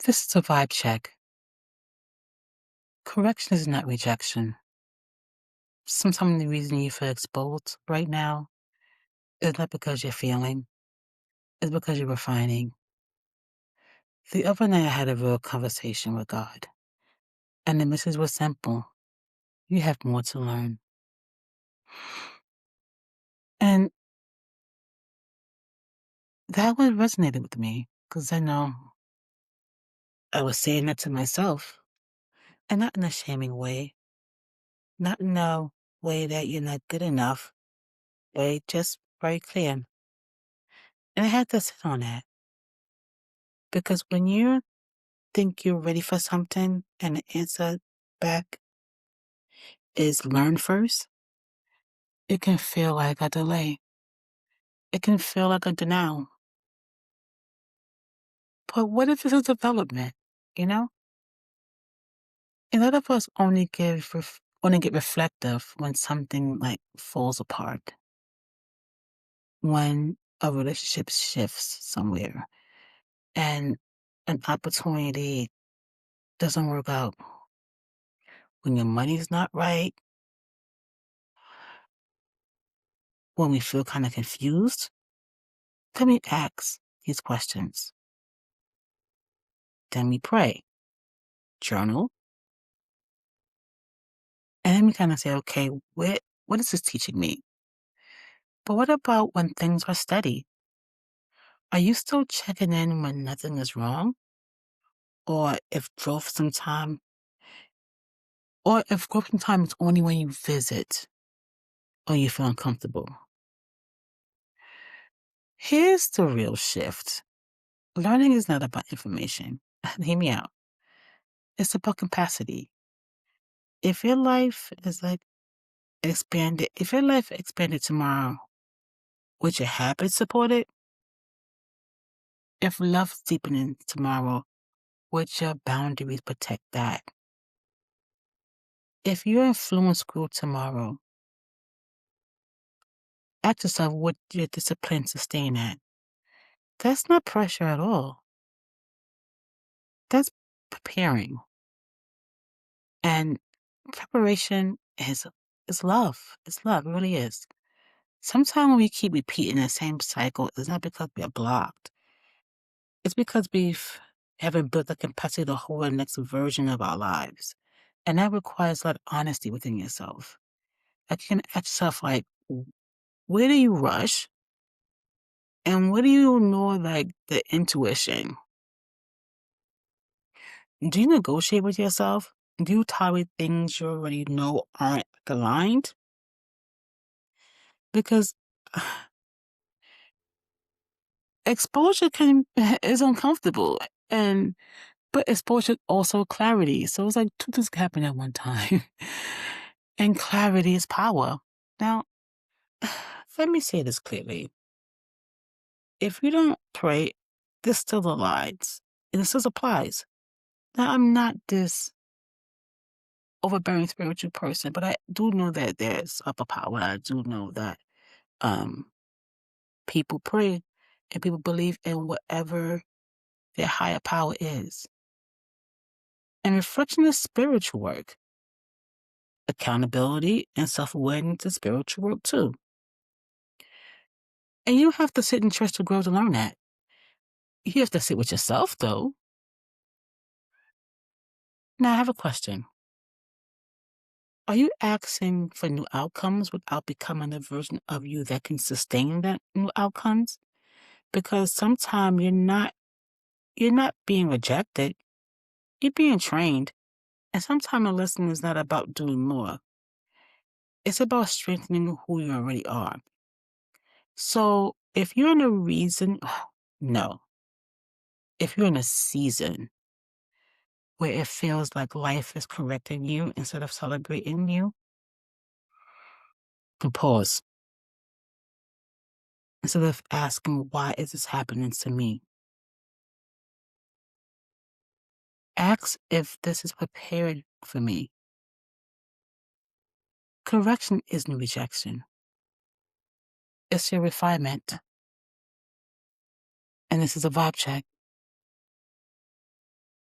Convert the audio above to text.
This is a vibe check. Correction is not rejection. Sometimes the reason you feel exposed right now is not because you're failing, it's because you're refining. The other night I had a real conversation with God, and the message was simple. You have more to learn. And that one resonated with me, because I know I was saying that to myself, and not in a shaming way, not in a way that you're not good enough, way just very clear. And I had to sit on that, because when you think you're ready for something and the answer back is learn first, it can feel like a delay. It can feel like a denial. But what if it's a development, you know? A lot of us only get reflective when something like falls apart, when a relationship shifts somewhere and an opportunity doesn't work out, when your money's not right, when we feel kind of confused. Then we ask these questions. Then we pray, journal, and then we kind of say, okay, what is this teaching me? But what about when things are steady? Are you still checking in when nothing is wrong? Or if growth sometime, or if growth sometime is only when you visit or you feel uncomfortable? Here's the real shift. Learning is not about information. Hear me out. It's about capacity. If your life is like expanded, if your life expanded tomorrow, would your habits support it? If love's deepening tomorrow, would your boundaries protect that? If your influence grew tomorrow, ask yourself, would your discipline sustain that? That's not pressure at all. That's preparing. And preparation is love. It's love. It really is. Sometimes when we keep repeating the same cycle, it's not because we are blocked. It's because we've haven't built the capacity to hold the next version of our lives. And that requires a lot of honesty within yourself. Like you can ask yourself, like, where do you rush? And where do you know, like, the intuition? Do you negotiate with yourself? Do you tolerate things you already know aren't aligned? Because exposure is uncomfortable, and but exposure is also clarity. So it's like two things can happen at one time, and clarity is power. Now, let me say this clearly: if you don't pray, this still aligns, and it still applies. Now, I'm not this overbearing spiritual person, but I do know that there's upper power. I do know that um, people pray and people believe in whatever their higher power is. And reflection is spiritual work. Accountability and self-awareness is spiritual work too. And you have to sit in church to grow to learn that. You have to sit with yourself, though. Now, I have a question. Are you asking for new outcomes without becoming a version of you that can sustain that new outcomes? Because sometimes you're not being rejected. You're being trained. And sometimes the lesson is not about doing more. It's about strengthening who you already are. So if you're in a reason, no. If you're in a season where it feels like life is correcting you instead of celebrating you, pause. Instead of asking, why is this happening to me? Ask if this is prepared for me. Correction isn't rejection. It's your refinement. And this is a vibe check.